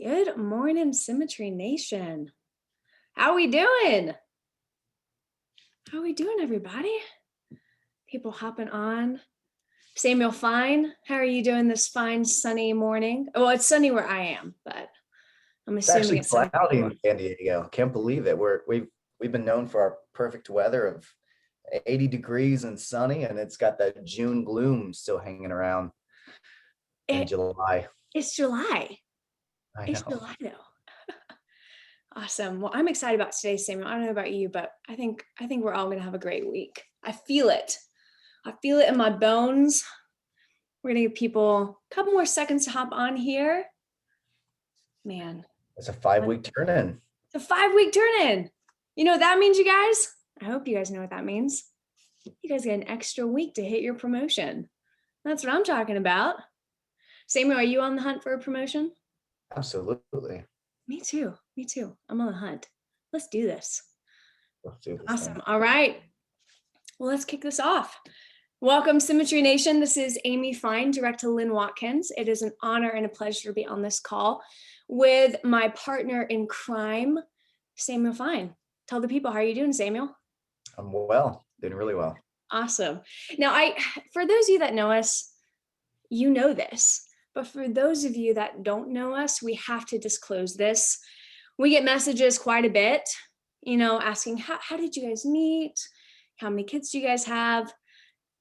Good morning, Symmetry Nation. How we doing? How we doing, everybody? People hopping on. Samuel, fine. How are you doing this fine sunny morning? Well, it's sunny where I am, but I'm It's assuming actually it's sunny. cloudy in San Diego. Can't believe it. We've been known for our perfect weather of 80 degrees and sunny, and it's got that June gloom still hanging around in July. It's July. I It's know. July though. Awesome. Well, I'm excited about today, Samuel. I don't know about you, but I think we're all gonna have a great week. I feel it. I feel it in my bones. We're gonna give people a couple more seconds to hop on here. Man, It's a 5-week turn-in. it's a 5-week turn-in. You know what that means, you guys? I hope you guys know what that means. You guys get an extra week to hit your promotion. That's what I'm talking about. Samuel, are you on the hunt for a promotion? Absolutely. Me too. Me too. I'm on the hunt. Let's do this. Let's do this Awesome. thing. All right. Well, let's kick this off. Welcome, Symmetry Nation. This is Amy Fine, direct to Lynn Watkins. It is an honor and a pleasure to be on this call with my partner in crime, Samuel Fine. Tell the people, how are you doing, Samuel? I'm well, doing really well. Awesome. Now, for those of you that know us, you know this, but for those of you that don't know us, we have to disclose this. We get messages quite a bit, asking, how did you guys meet? How many kids do you guys have?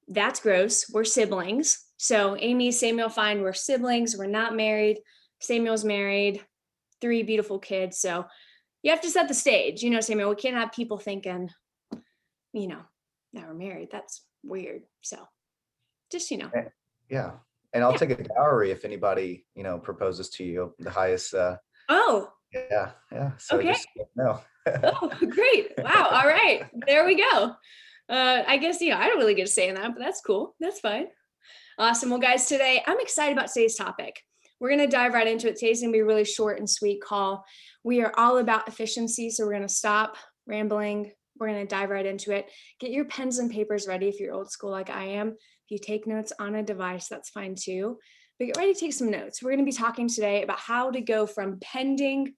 That's gross. We're siblings. So Amy, Samuel, Fine, we're siblings. We're not married. Samuel's married, 3 beautiful kids. So you have to set the stage, Samuel. We can't have people thinking, that we're married. That's weird. So just, Yeah. And I'll take a dowry if anybody, proposes to you. The highest Oh, yeah. So okay. just no. Oh, great. Wow. All right. There we go. I guess, I don't really get to say that, but that's cool. That's fine. Awesome. Well, guys, today I'm excited about today's topic. We're going to dive right into it. Today's going to be a really short and sweet call. We are all about efficiency. So we're going to stop rambling. We're going to dive right into it. Get your pens and papers ready if you're old school like I am. If you take notes on a device, that's fine too. But get ready to take some notes. We're going to be talking today about how to go from pending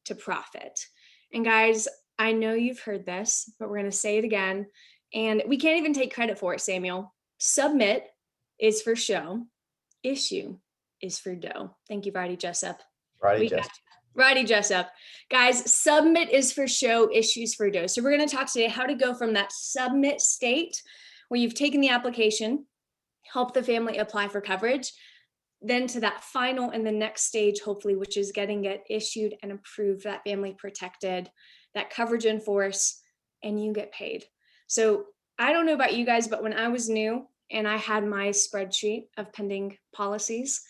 to profit. And guys, I know you've heard this, but we're going to say it again. And we can't even take credit for it, Samuel. Submit is for show. Issue is for dough. Thank you, Roddy Jessup. Roddy Jessup. Guys, submit is for show, issues for dough. So we're going to talk today how to go from that submit state where you've taken the application, help the family apply for coverage, then to that final and the next stage, hopefully, which is getting it issued and approved, that family protected, that coverage in force, and you get paid. So I don't know about you guys, but when I was new and I had my spreadsheet of pending policies,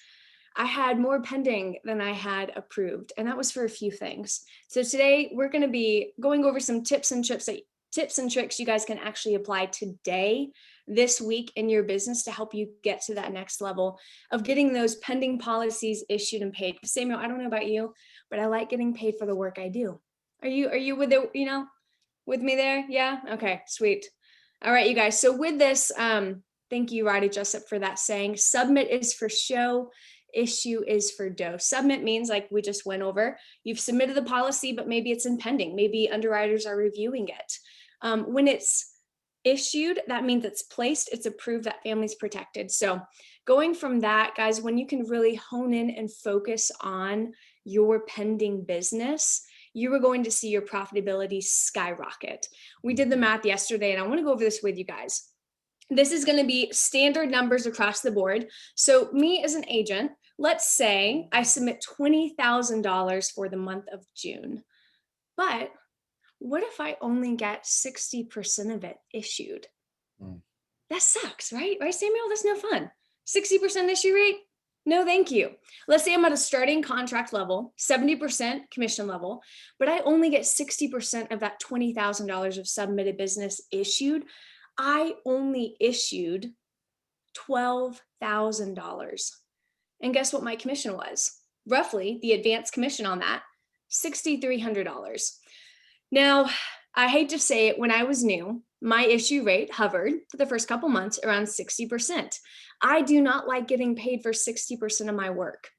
I had more pending than I had approved, and that was for a few things. So today we're going to be going over some tips and tricks you guys can actually apply today, this week in your business to help you get to that next level of getting those pending policies issued and paid. Samuel, I don't know about you, but I like getting paid for the work I do. Are you with it, with me there? Yeah. Okay, sweet. All right, you guys. So with this, thank you, Roddy Jessup, for that saying. Submit is for show, issue is for dough. Submit means, like we just went over, you've submitted the policy, but maybe it's in pending. Maybe underwriters are reviewing it. When it's issued, that means it's placed, it's approved, that family's protected. So going from that, guys, when you can really hone in and focus on your pending business, you are going to see your profitability skyrocket. We did the math yesterday, and I want to go over this with you guys. This is going to be standard numbers across the board. So me as an agent, let's say I submit $20,000 for the month of June, but what if I only get 60% of it issued? That sucks, right? Right, Samuel? That's no fun. 60% issue rate? No, thank you. Let's say I'm at a starting contract level, 70% commission level, but I only get 60% of that $20,000 of submitted business issued. I only issued $12,000. And guess what my commission was? Roughly, the advanced commission on that, $6,300. Now, I hate to say it, when I was new, my issue rate hovered for the first couple months around 60%. I do not like getting paid for 60% of my work.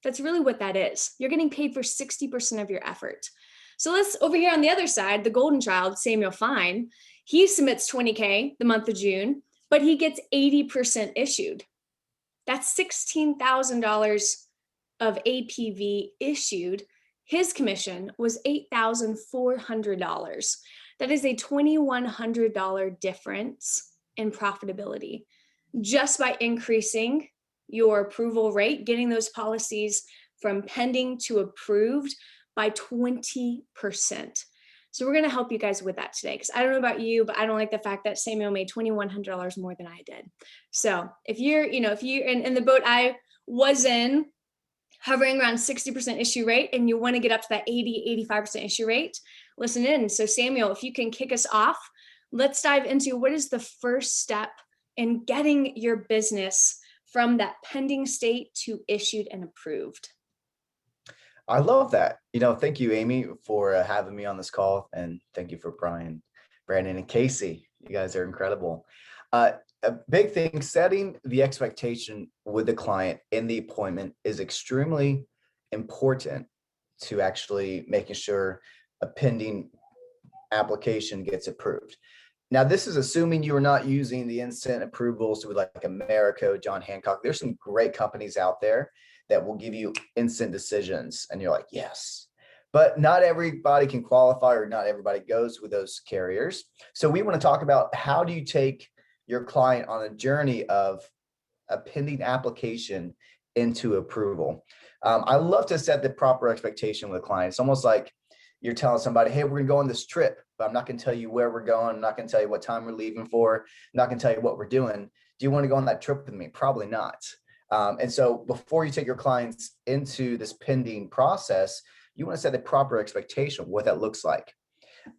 That's really what that is. You're getting paid for 60% of your effort. So let's over here on the other side, the golden child, Samuel Fine, he submits 20K the month of June, but he gets 80% issued. That's $16,000 of APV issued. His commission was $8,400. That is a $2,100 difference in profitability just by increasing your approval rate, getting those policies from pending to approved by 20%. So we're going to help you guys with that today, because I don't know about you, but I don't like the fact that Samuel made $2,100 more than I did. So if you're in the boat I was in, hovering around 60% issue rate, and you want to get up to that 85% issue rate, listen in. So Samuel, if you can kick us off, let's dive into what is the first step in getting your business from that pending state to issued and approved. I love that. Thank you, Amy, for having me on this call. And thank you for Brian, Brandon, and Casey. You guys are incredible. A big thing, setting the expectation with the client in the appointment is extremely important to actually making sure a pending application gets approved. Now, this is assuming you are not using the instant approvals with like Americo, John Hancock. There's some great companies out there that will give you instant decisions, and you're like, yes. But not everybody can qualify, or not everybody goes with those carriers. So we want to talk about, how do you take your client on a journey of a pending application into approval? I love to set the proper expectation with a client. It's almost like you're telling somebody, hey, we're going to go on this trip, but I'm not going to tell you where we're going. I'm not going to tell you what time we're leaving for. I'm not going to tell you what we're doing. Do you want to go on that trip with me? Probably not. And so before you take your clients into this pending process, you want to set the proper expectation of what that looks like.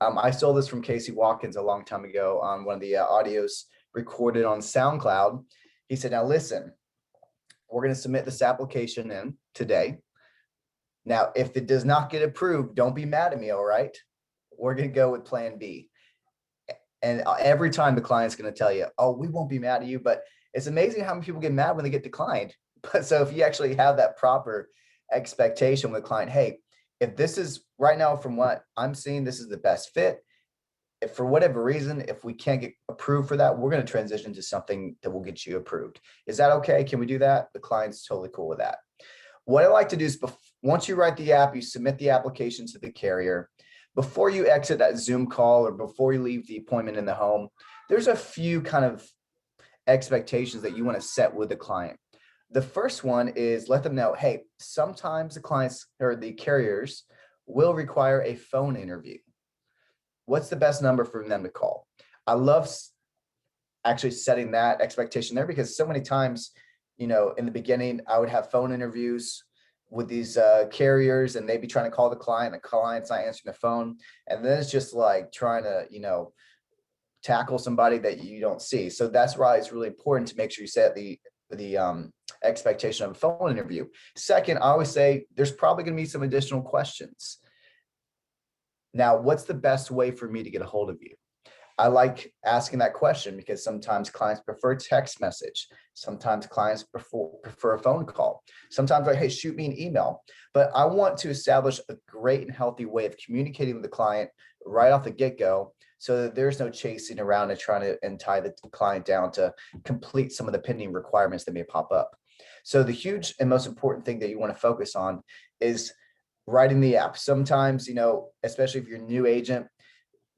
I stole this from Casey Watkins a long time ago on one of the audios recorded on SoundCloud. He said, now listen, we're going to submit this application in today. Now, if it does not get approved, don't be mad at me, all right? We're going to go with plan B. And every time the client's going to tell you, oh, we won't be mad at you. But it's amazing how many people get mad when they get declined. But so if you actually have that proper expectation with the client, hey, if this is right now, from what I'm seeing, this is the best fit. If for whatever reason, if we can't get approved for that, we're going to transition to something that will get you approved. Is that okay? Can we do that? The client's totally cool with that. What I like to do is, once you write the app, you submit the application to the carrier. Before you exit that Zoom call, or before you leave the appointment in the home, there's a few kind of expectations that you want to set with the client. The first one is, let them know, hey, sometimes the clients or the carriers will require a phone interview. What's the best number for them to call? I love actually setting that expectation there, because so many times, in the beginning, I would have phone interviews with these carriers, and they'd be trying to call the client, the client's not answering the phone. And then it's just like trying to, tackle somebody that you don't see. So that's why it's really important to make sure you set the expectation of a phone interview. Second, I always say there's probably going to be some additional questions. Now, what's the best way for me to get a hold of you? I like asking that question because sometimes clients prefer text message. Sometimes clients prefer a phone call. Sometimes like, hey, shoot me an email. But I want to establish a great and healthy way of communicating with the client right off the get-go, so that there's no chasing around and trying to tie the client down to complete some of the pending requirements that may pop up. So the huge and most important thing that you want to focus on is writing the app. Sometimes, especially if you're a new agent,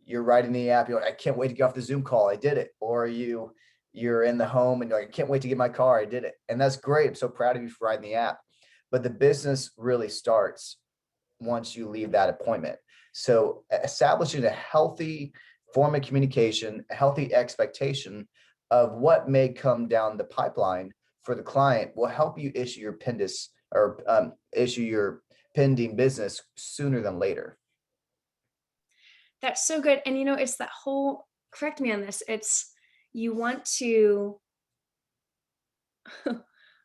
you're writing the app, you're like, I can't wait to get off the Zoom call, I did it. Or you're in the home and you're like, I can't wait to get my car, I did it. And that's great. I'm so proud of you for writing the app. But the business really starts once you leave that appointment. So establishing a healthy form of communication, a healthy expectation of what may come down the pipeline for the client will help you issue your issue your pending business sooner than later. That's so good. And it's that whole, correct me on this, it's you want to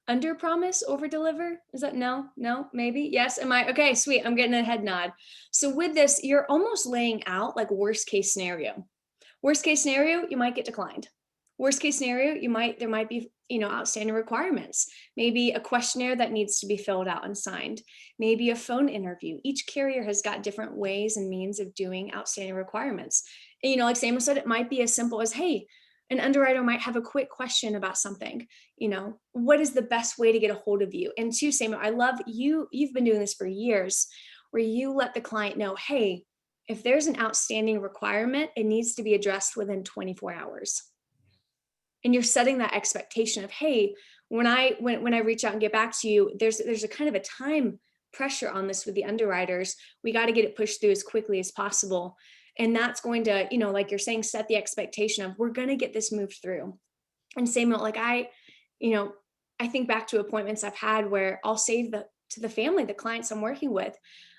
under promise, over deliver. Is that no, maybe? Yes. Am I? Okay, sweet. I'm getting a head nod. So with this, you're almost laying out like worst case scenario. Worst case scenario, you might get declined. Worst case scenario, there might be, outstanding requirements, maybe a questionnaire that needs to be filled out and signed, maybe a phone interview. Each carrier has got different ways and means of doing outstanding requirements. And, like Samuel said, it might be as simple as, hey, an underwriter might have a quick question about something. What is the best way to get a hold of you? And two, Samuel, I love you've been doing this for years, where you let the client know, hey, if there's an outstanding requirement, it needs to be addressed within 24 hours. And you're setting that expectation of, hey, when I reach out and get back to you, there's a kind of a time pressure on this with the underwriters. We got to get it pushed through as quickly as possible. And that's going to, like you're saying, set the expectation of, we're going to get this moved through. And Samuel, like I think back to appointments I've had where I'll say to the family, the clients I'm working with,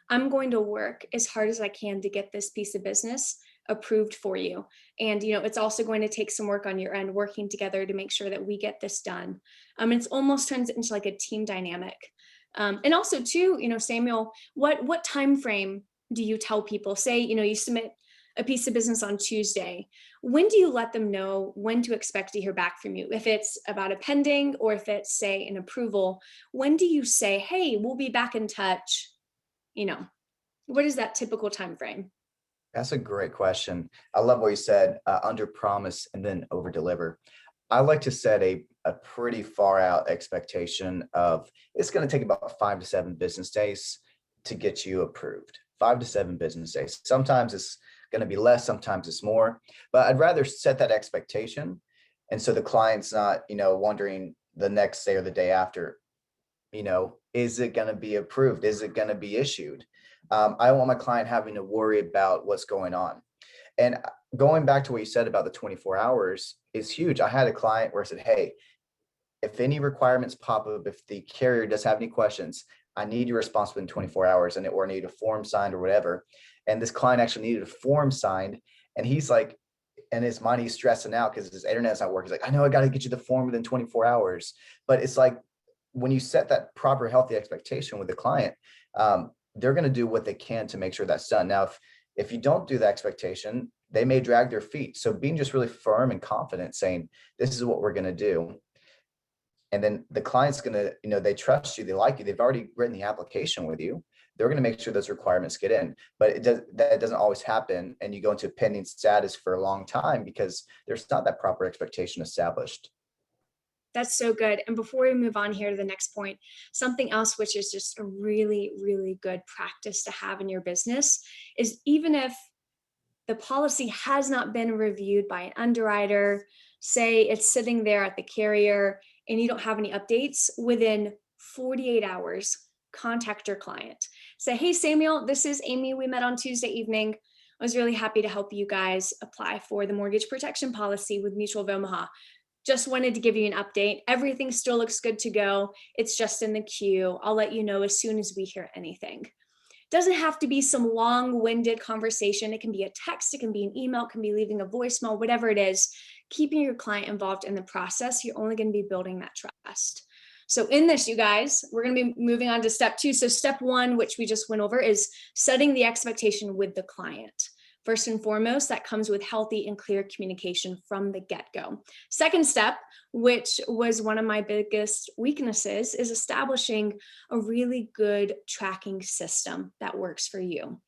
I'm going to work as hard as I can to get this piece of business approved for you. And, it's also going to take some work on your end, working together to make sure that we get this done. It's almost turns into like a team dynamic. And also too, Samuel, what time frame do you tell people? Say, you submit a piece of business on Tuesday. When do you let them know when to expect to hear back from you? If it's about a pending, or if it's, say, an approval, when do you say, hey, we'll be back in touch? What is that typical time frame? That's a great question. I love what you said, under promise and then over deliver. I like to set a pretty far out expectation of, it's going to take about 5 to 7 business days to get you approved. 5 to 7 business days. Sometimes it's going to be less, sometimes it's more, but I'd rather set that expectation. And so the client's not, wondering the next day or the day after, is it going to be approved? Is it going to be issued? I don't want my client having to worry about what's going on. And going back to what you said about the 24 hours is huge. I had a client where I said, hey, if any requirements pop up, if the carrier does have any questions, I need your response within 24 hours, or need a form signed or whatever. And this client actually needed a form signed. And he's like, in his mind, he's stressing out because his internet's not working. He's like, I know I got to get you the form within 24 hours. But it's like, when you set that proper, healthy expectation with the client, they're going to do what they can to make sure that's done. Now, if you don't do the expectation, they may drag their feet. So being just really firm and confident, saying, this is what we're going to do. And then the client's going to, they trust you, they like you, they've already written the application with you. They're going to make sure those requirements get in, but that doesn't always happen. And you go into pending status for a long time because there's not that proper expectation established. That's so good. And before we move on here to the next point, something else which is just a really, really good practice to have in your business is, even if the policy has not been reviewed by an underwriter, say it's sitting there at the carrier and you don't have any updates, within 48 hours, contact your client. Say, hey, Samuel, this is Amy. We met on Tuesday evening. I was really happy to help you guys apply for the mortgage protection policy with Mutual of Omaha. Just wanted to give you an update. Everything still looks good to go. It's just in the queue. I'll let you know as soon as we hear anything. Doesn't have to be some long-winded conversation. It can be a text, it can be an email, it can be leaving a voicemail, whatever it is. Keeping your client involved in the process, you're only going to be building that trust. So in this, you guys, we're going to be moving on to step 2. So step 1, which we just went over, is setting the expectation with the client. First and foremost, that comes with healthy and clear communication from the get-go. Second step, which was one of my biggest weaknesses, is establishing a really good tracking system that works for you.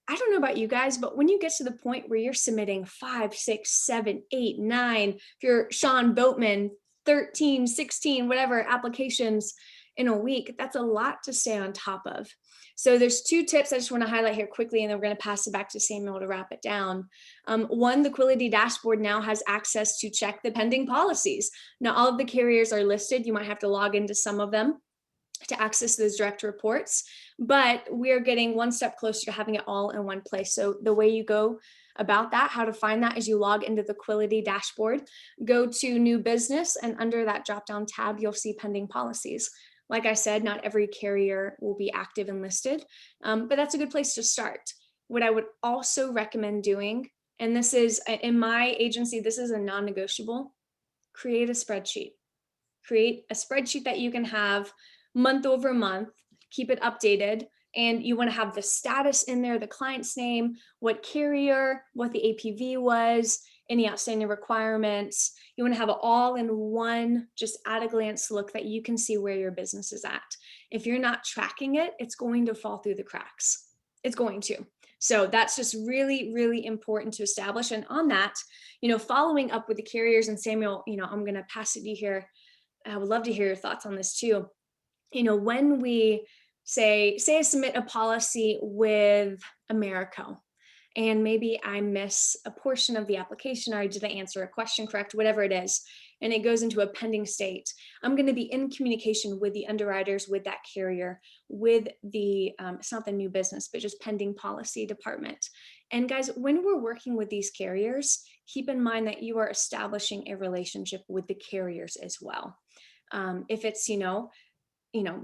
I don't know about you guys, but when you get to the point where you're submitting 5, 6, 7, 8, 9, if you're Sean Boatman, 13, 16, whatever applications in a week, that's a lot to stay on top of. So there's 2 tips I just want to highlight here quickly, and then we're going to pass it back to Samuel to wrap it down. One, the Quility dashboard now has access to check the pending policies. Now, all of the carriers are listed. You might have to log into some of them to access those direct reports, but we're getting one step closer to having it all in one place. So the way you go about that, how to find that, is you log into the Quility dashboard, go to new business, and under that drop-down tab, you'll see pending policies. Like I said, not every carrier will be active and listed, but that's a good place to start. What I would also recommend doing, and this is in my agency, this is a non-negotiable, create a spreadsheet. Create a spreadsheet that you can have month over month, keep it updated, and you want to have the status in there, the client's name, what carrier, what the APV was, any outstanding requirements. You want to have it all in one, just at a glance look that you can see where your business is at. If you're not tracking it, it's going to fall through the cracks. It's going to. So that's just really, really important to establish. And on that, following up with the carriers, and Samuel, I'm going to pass it to you here. I would love to hear your thoughts on this too. When we say I submit a policy with Americo, and maybe I miss a portion of the application, or I didn't answer a question correct, whatever it is, and it goes into a pending state, I'm going to be in communication with the underwriters, with that carrier, with the, it's not the new business, but just pending policy department. And guys, when we're working with these carriers, keep in mind that you are establishing a relationship with the carriers as well. If it's,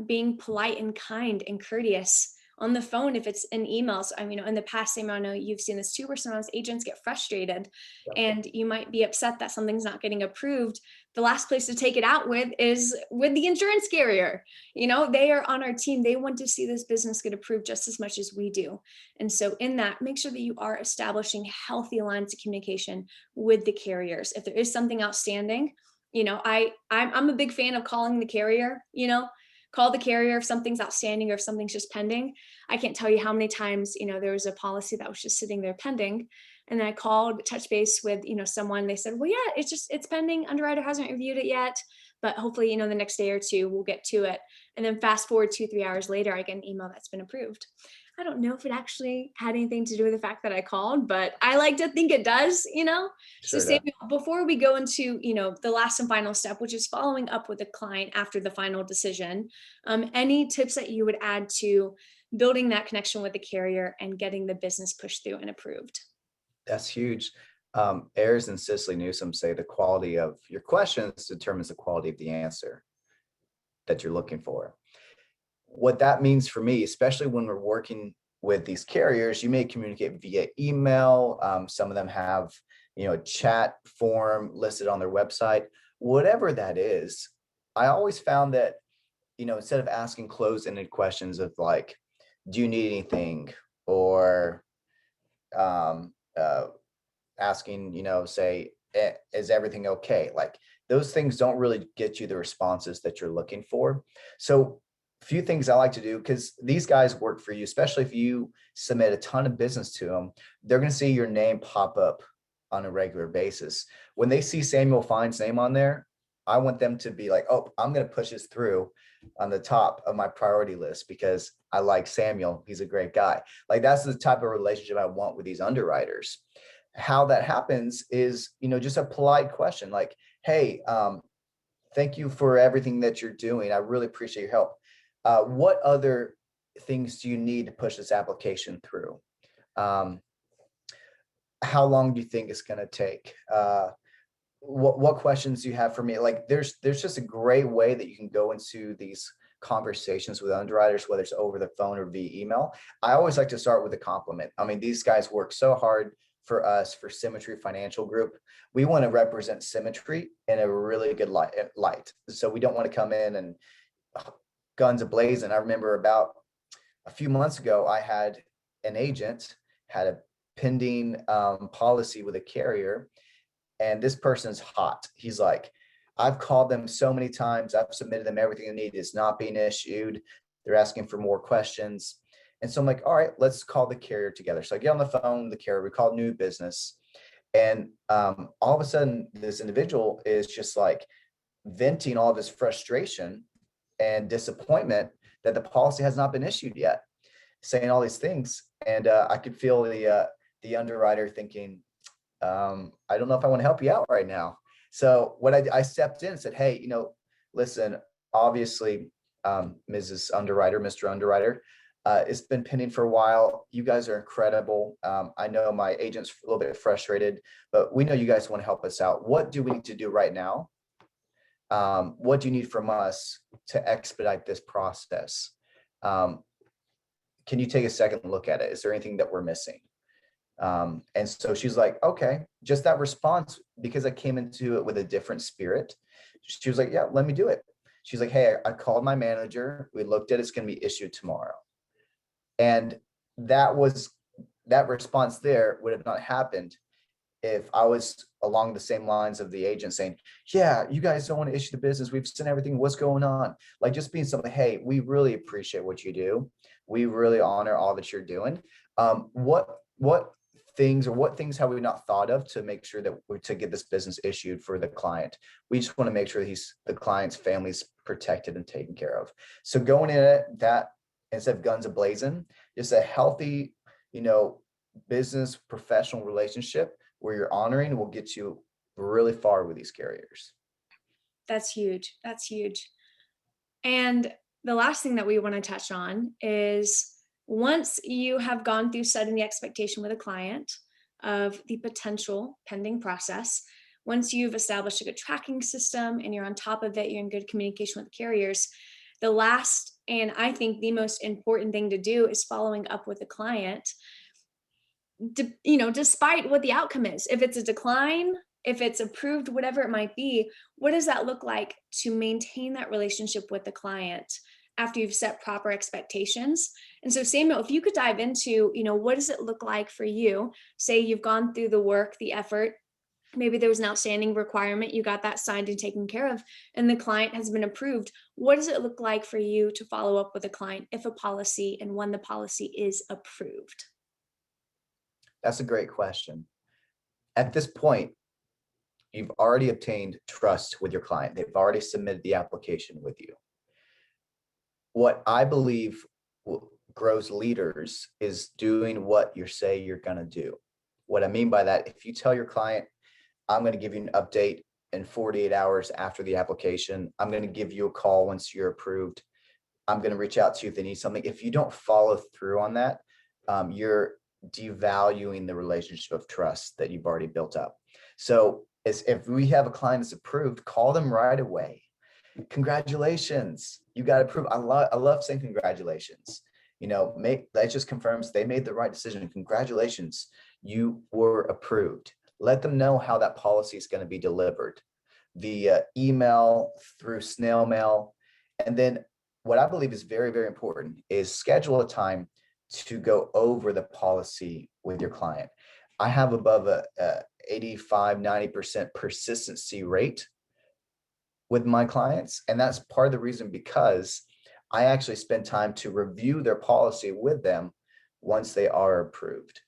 being polite and kind and courteous on the phone, if it's an email. So, in the past, Sam, I know you've seen this too, where sometimes agents get frustrated and you might be upset that something's not getting approved. The last place to take it out with is with the insurance carrier. They are on our team. They want to see this business get approved just as much as we do. And so in that, make sure that you are establishing healthy lines of communication with the carriers. If there is something outstanding, I'm a big fan of calling the carrier, call the carrier if something's outstanding or if something's just pending. I can't tell you how many times, there was a policy that was just sitting there pending. And then I called, touch base with, someone. They said, well, yeah, it's pending. Underwriter hasn't reviewed it yet, but hopefully, the next day or two, we'll get to it. And then fast forward 2-3 hours later, I get an email that's been approved. I don't know if it actually had anything to do with the fact that I called, but I like to think it does, Sure So Samuel, before we go into, the last and final step, which is following up with the client after the final decision, any tips that you would add to building that connection with the carrier and getting the business pushed through and approved? That's huge. Ayers and Cicely Newsom say the quality of your questions determines the quality of the answer that you're looking for. What that means for me, especially when we're working with these carriers, you may communicate via email. Some of them have, a chat form listed on their website, whatever that is. I always found that, instead of asking closed-ended questions of like, do you need anything? Or asking, say, is everything okay? Like those things don't really get you the responses that you're looking for. So a few things I like to do, because these guys work for you, especially if you submit a ton of business to them, they're going to see your name pop up on a regular basis. When they see Samuel Fine's name on there, I want them to be like, oh, I'm going to push this through on the top of my priority list because I like Samuel. He's a great guy. Like that's the type of relationship I want with these underwriters. How that happens is, just a polite question like, hey, thank you for everything that you're doing. I really appreciate your help. What other things do you need to push this application through? How long do you think it's going to take? What questions do you have for me? Like there's just a great way that you can go into these conversations with underwriters, whether it's over the phone or via email. I always like to start with a compliment. These guys work so hard for us, for Symmetry Financial Group. We want to represent Symmetry in a really good light. So we don't want to come in and guns a-blazing. I remember about a few months ago, I had an agent had a pending policy with a carrier, and this person's hot. He's like, I've called them so many times. I've submitted them everything they need. It's not being issued. They're asking for more questions. And so I'm like, all right, let's call the carrier together. So I get on the phone, the carrier, we call new business. And all of a sudden, this individual is just like venting all of his frustration and disappointment that the policy has not been issued yet, saying all these things. And I could feel the underwriter thinking, I don't know if I want to help you out right now. So what I stepped in and said, hey, listen, obviously, Mrs. Underwriter, Mr. Underwriter, it's been pending for a while. You guys are incredible. I know my agent's a little bit frustrated, but we know you guys want to help us out. What do we need to do right now? What do you need from us to expedite this process? Can you take a second look at it? Is there anything that we're missing? And so she's like, okay, just that response, because I came into it with a different spirit. She was like, yeah, let me do it. She's like, hey, I called my manager. We looked at it's going to be issued tomorrow. And that response there would have not happened if I was along the same lines of the agent saying, yeah, you guys don't want to issue the business. We've sent everything. What's going on? Like just being something, hey, we really appreciate what you do. We really honor all that you're doing. What things have we not thought of to make sure that to get this business issued for the client? We just want to make sure the client's family's protected and taken care of. So going in at that, instead of guns a-blazing, just a healthy, business professional relationship where you're honoring will get you really far with these carriers. That's huge. That's huge. And the last thing that we want to touch on is once you have gone through setting the expectation with a client of the potential pending process, once you've established a good tracking system and you're on top of it, you're in good communication with the carriers, the last, and I think the most important thing to do is following up with the client, despite what the outcome is. If it's a decline, if it's approved, whatever it might be, what does that look like to maintain that relationship with the client after you've set proper expectations? And so Samuel, if you could dive into, what does it look like for you? Say you've gone through the work, the effort, maybe there was an outstanding requirement, you got that signed and taken care of, and the client has been approved. What does it look like for you to follow up with a client if a policy and when the policy is approved? That's a great question. At this point, you've already obtained trust with your client. They've already submitted the application with you. What I believe grows leaders is doing what you say you're going to do. What I mean by that, if you tell your client, I'm going to give you an update in 48 hours after the application, I'm going to give you a call once you're approved, I'm going to reach out to you if they need something. If you don't follow through on that, you're devaluing the relationship of trust that you've already built up. So if we have a client that's approved, call them right away. Congratulations, you got approved. I love saying congratulations. That just confirms they made the right decision. Congratulations, you were approved. Let them know how that policy is going to be delivered via email, through snail mail. And then what I believe is very, very important is schedule a time to go over the policy with your client. I have above a 85-90% persistency rate with my clients. And that's part of the reason, because I actually spend time to review their policy with them once they are approved.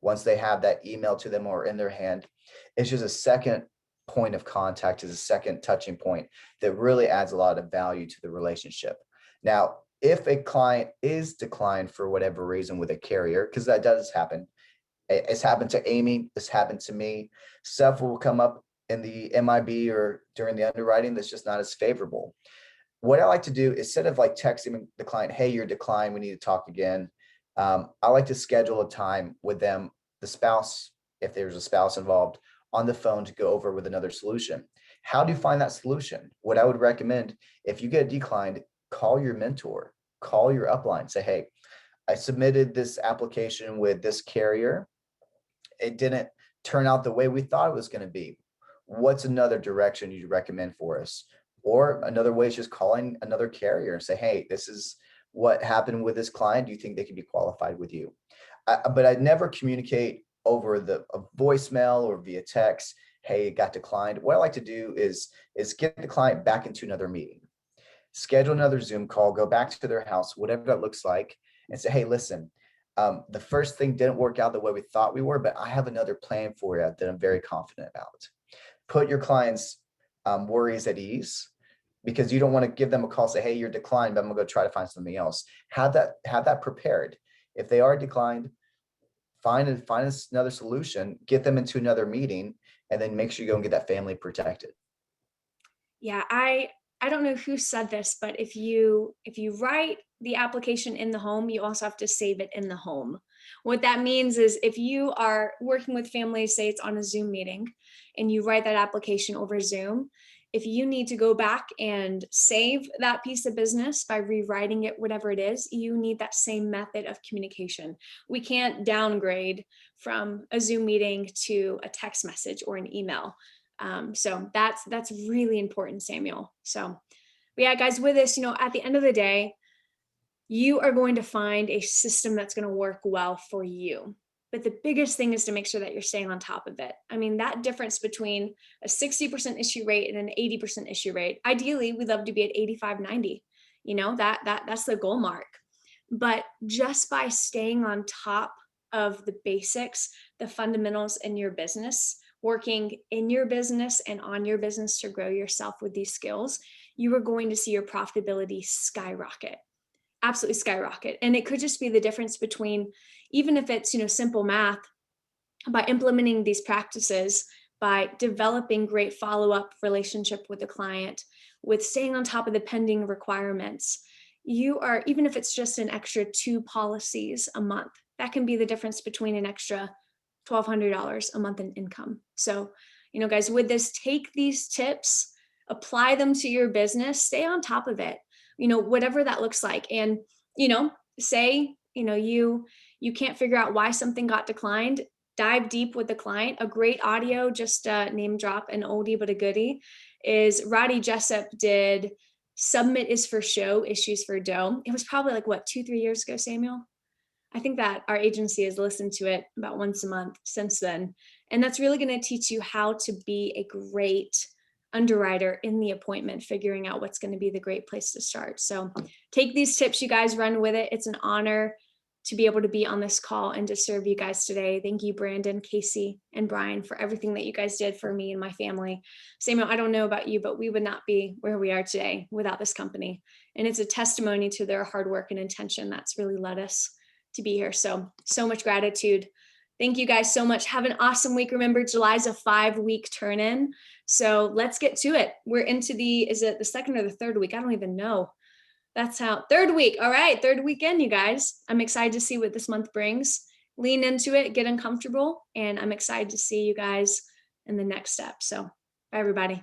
Once they have that email to them or in their hand, it's just a second point of contact, is a second touching point that really adds a lot of value to the relationship. Now, if a client is declined for whatever reason with a carrier, because that does happen, it's happened to Amy, it's happened to me, stuff will come up in the MIB or during the underwriting that's just not as favorable. What I like to do, instead of like texting the client, hey, you're declined, we need to talk again, I like to schedule a time with them, the spouse, if there's a spouse involved, on the phone to go over with another solution. How do you find that solution? What I would recommend, if you get declined, call your mentor, call your upline, say, hey, I submitted this application with this carrier. It didn't turn out the way we thought it was going to be. What's another direction you'd recommend for us? Or another way is just calling another carrier and say, hey, this is what happened with this client. Do you think they could be qualified with you? But I'd never communicate over a voicemail or via text, hey, it got declined. What I like to do is get the client back into another meeting, schedule another Zoom call, go back to their house, whatever that looks like, and say, hey, listen, the first thing didn't work out the way we thought we were, but I have another plan for you that I'm very confident about. Put your clients' worries at ease, because you don't want to give them a call, say, hey, you're declined, but I'm gonna go try to find something else. Have that prepared. If they are declined, find another solution, get them into another meeting, and then make sure you go and get that family protected. Yeah, I don't know who said this, but if you write the application in the home, you also have to save it in the home. What that means is if you are working with families, say it's on a Zoom meeting, and you write that application over Zoom, if you need to go back and save that piece of business by rewriting it, whatever it is, you need that same method of communication. We can't downgrade from a Zoom meeting to a text message or an email. So that's really important, Samuel. So, but yeah, guys, with this, at the end of the day, you are going to find a system that's going to work well for you. But the biggest thing is to make sure that you're staying on top of it. I mean, that difference between a 60% issue rate and an 80% issue rate, ideally we'd love to be at 85, 90, that's the goal mark. But just by staying on top of the basics, the fundamentals in your business, working in your business and on your business to grow yourself with these skills, you are going to see your profitability skyrocket, absolutely skyrocket. And it could just be the difference between, even if it's, simple math, by implementing these practices, by developing great follow-up relationship with the client, with staying on top of the pending requirements, you are, even if it's just an extra 2 policies a month, that can be the difference between an extra $1,200 a month in income. So, guys, with this, take these tips, apply them to your business, stay on top of it, whatever that looks like. And, say, you can't figure out why something got declined, dive deep with the client. A great audio, just name drop an oldie but a goodie, is Roddy Jessup did Submit is for Show, Issues for Dough. It was probably like 2-3 years ago, Samuel. I think that our agency has listened to it about once a month since then. And that's really going to teach you how to be a great underwriter in the appointment, figuring out what's going to be the great place to start. So take these tips, you guys, run with it. It's an honor to be able to be on this call and to serve you guys today. Thank you, Brandon, Casey, and Brian, for everything that you guys did for me and my family. Samuel, I don't know about you, but we would not be where we are today without this company. And it's a testimony to their hard work and intention that's really led us to be here. So much gratitude. Thank you guys so much. Have an awesome week. Remember, July's a 5-week turn-in. So let's get to it. We're into is it the second or the third week? I don't even know. That's how, third week. All right, third weekend, you guys. I'm excited to see what this month brings. Lean into it, get uncomfortable, and I'm excited to see you guys in the next step. So bye, everybody.